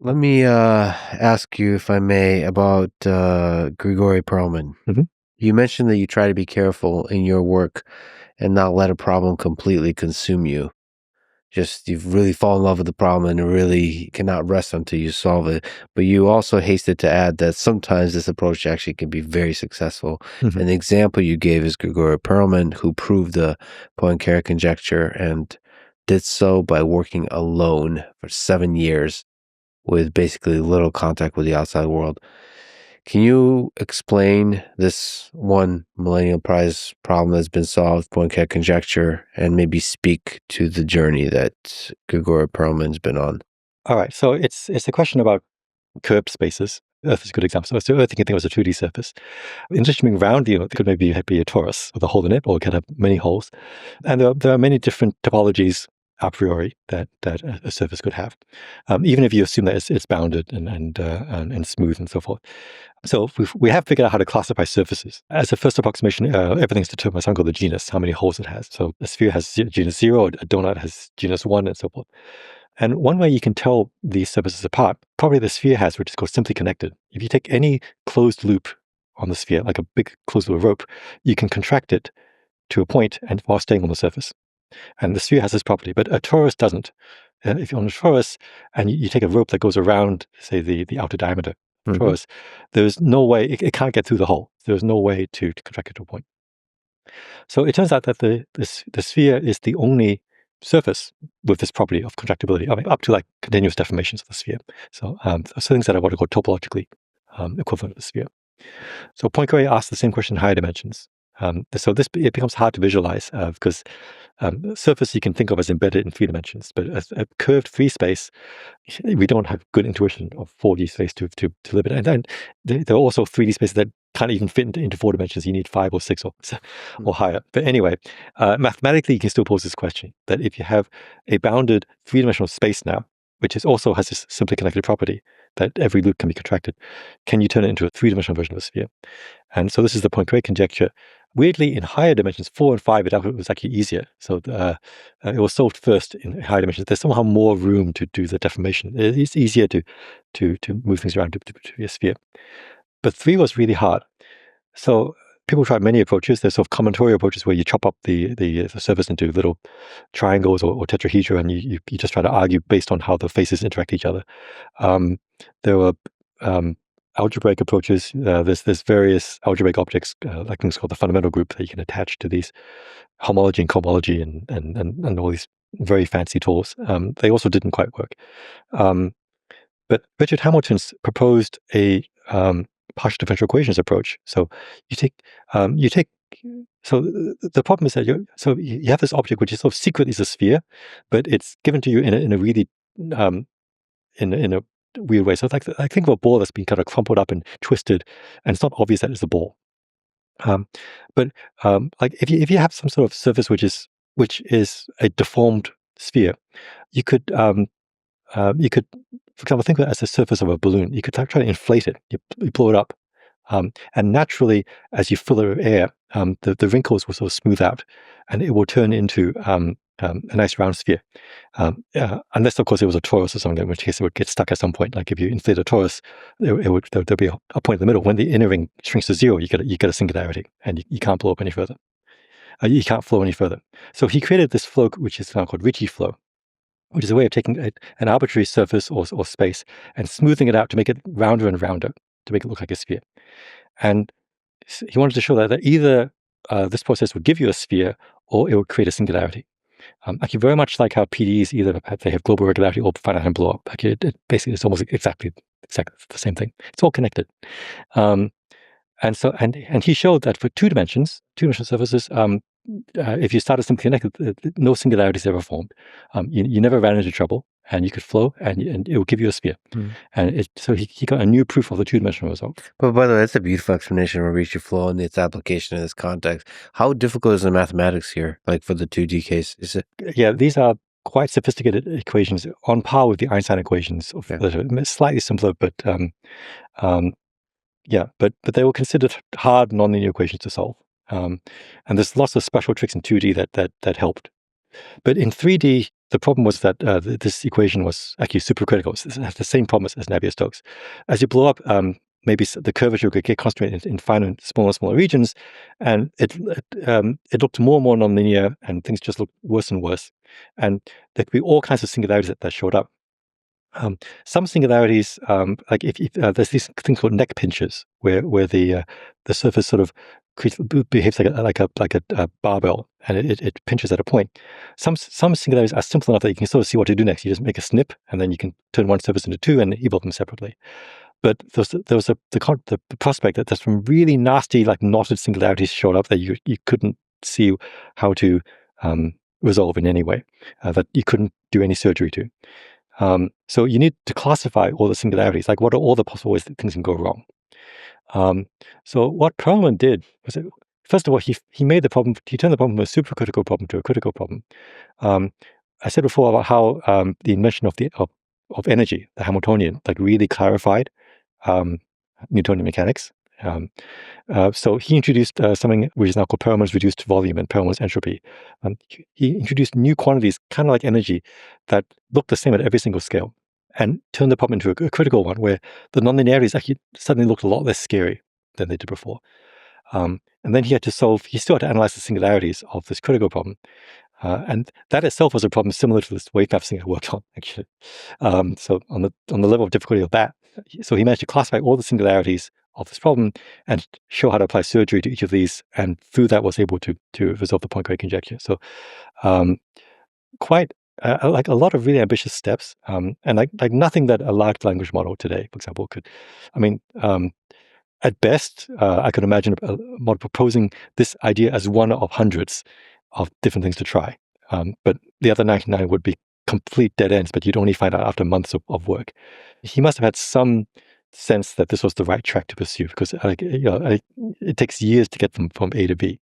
Let me ask you, if I may, about Grigori Perelman. Mhm. You mentioned that you try to be careful in your work and not let a problem completely consume you. Just you've really fallen in love with the problem and really cannot rest until you solve it. But you also hasted to add that sometimes this approach actually can be very successful. Mhm. An example you gave is Grigori Perelman, who proved the Poincare conjecture and did so by working alone for 7 years with basically little contact with the outside world. Can you explain this one Millennium Prize problem that's been solved, Poincare conjecture, and maybe speak to the journey that Grigori Perelman's been on? All right. So it's a question about curved spaces. Earth is a good example. So Earth, you can think of as a 2D surface. Instead of being round, it could maybe be a torus with a hole in it, or it could have many holes. And there are many different topologies a priori that a surface could have, even if you assume that it's bounded and smooth and so forth. So we have figured out how to classify surfaces. As a first approximation, everything's determined by something called the genus, how many holes it has. So a sphere has genus 0, a donut has genus 1, and so forth. And one way you can tell these surfaces apart, probably the sphere has, which is called simply connected. If you take any closed loop on the sphere, like a big closed loop rope, you can contract it to a point and while staying on the surface. And the sphere has this property, but a torus doesn't. If you're on a torus and you take a rope that goes around, say, the outer diameter of Mm-hmm. torus, there's no way, it can't get through the hole. There's no way to contract it to a point. So it turns out that the sphere is the only surface with this property of contractibility, I mean, up to like continuous deformations of the sphere. So things that are what are called topologically equivalent of the sphere. So Poincaré asked the same question in higher dimensions. So it becomes hard to visualize because surface you can think of as embedded in 3 dimensions, but a curved free space, we don't have good intuition of 4D space to live in. And then there are also 3D spaces that can't even fit into 4 dimensions. You need 5 or 6 or higher. But anyway, mathematically, you can still pose this question that if you have a bounded 3-dimensional space now, which also has this simply connected property that every loop can be contracted, can you turn it into a 3-dimensional version of a sphere? And so this is the Poincaré conjecture. Weirdly, in higher dimensions, 4 and 5, it was actually easier. So it was solved first in higher dimensions. There's somehow more room to do the deformation. It's easier to move things around to be a sphere. But 3 was really hard. So people tried many approaches. There's sort of combinatorial approaches where you chop up the surface into little triangles or tetrahedra, and you just try to argue based on how the faces interact with each other. There were algebraic approaches. There's various algebraic objects, like things called the fundamental group, that you can attach to these homology and cohomology and all these very fancy tools. They also didn't quite work. But Richard Hamilton's proposed a partial differential equations approach. So you take so the problem is that you have this object which is sort of secretly is a sphere, but it's given to you in a really in a weird way. So it's like I think of a ball that's been kind of crumpled up and twisted, and it's not obvious that it's a ball. Um, but like if you have some sort of surface which is a deformed sphere, you could for example, think of it as the surface of a balloon. You could try to inflate it. You blow it up, and naturally, as you fill it with air, the wrinkles will sort of smooth out, and it will turn into a nice round sphere. Unless, of course, it was a torus or something, in which case it would get stuck at some point. Like if you inflate a torus, there'll be a point in the middle. When the inner ring shrinks to 0, you get a singularity, and you can't blow up any further. You can't flow any further. So he created this flow, which is now called Ricci flow, which is a way of taking an arbitrary surface or space and smoothing it out to make it rounder and rounder, to make it look like a sphere. And he wanted to show that either this process would give you a sphere or it would create a singularity. Actually, very much like how PDEs either they have global regularity or finite time blow up. Actually, basically it's almost exactly the same thing. It's all connected. And so he showed that for 2-dimensional surfaces, if you started simply connected, no singularities ever formed. You never ran into trouble, and you could flow, and it will give you a sphere. And so he got a new proof of the 2-dimensional result. But by the way, that's a beautiful explanation of Ricci flow and its application in this context. How difficult is the mathematics here, like for the 2D case? Is it? Yeah, these are quite sophisticated equations on par with the Einstein equations. Slightly simpler, but yeah, but they were considered hard nonlinear equations to solve. And there's lots of special tricks in 2D that helped. But in 3D, the problem was that this equation was actually supercritical. So it has the same problem as Navier-Stokes. As you blow up, maybe the curvature could get concentrated in finer, smaller regions, and it looked more and more nonlinear, and things just looked worse and worse. And there could be all kinds of singularities that showed up. Some singularities, like if there's these things called neck pinches, where the surface sort of behaves like a barbell, and it pinches at a point. Some singularities are simple enough that you can sort of see what to do next. You just make a snip, and then you can turn one surface into two and evolve them separately. But there was the prospect that there's some really nasty, like knotted singularities showed up that you couldn't see how to resolve in any way, that you couldn't do any surgery to. So you need to classify all the singularities, like what are all the possible ways that things can go wrong. So what Perelman did was, first of all, he made the problem, he turned the problem from a supercritical problem to a critical problem. I said before about how the invention of energy, the Hamiltonian, like really clarified Newtonian mechanics. So he introduced something which is now called Perelman's reduced volume and Perelman's entropy. He introduced new quantities, kind of like energy, that look the same at every single scale, and turned the problem into a critical one where the nonlinearities actually suddenly looked a lot less scary than they did before. And then he still had to analyze the singularities of this critical problem. And that itself was a problem similar to this wave math thing I worked on, actually. So on the level of difficulty of that, so he managed to classify all the singularities of this problem and show how to apply surgery to each of these, and through that was able to resolve the Poincaré conjecture. So quite like a lot of really ambitious steps, and like nothing that a large language model today, for example, could. I mean, at best, I could imagine a model proposing this idea as one of hundreds of different things to try. But the other 99 would be complete dead ends, but you'd only find out after months of work. He must have had some sense that this was the right track to pursue, because it takes years to get them from A to B.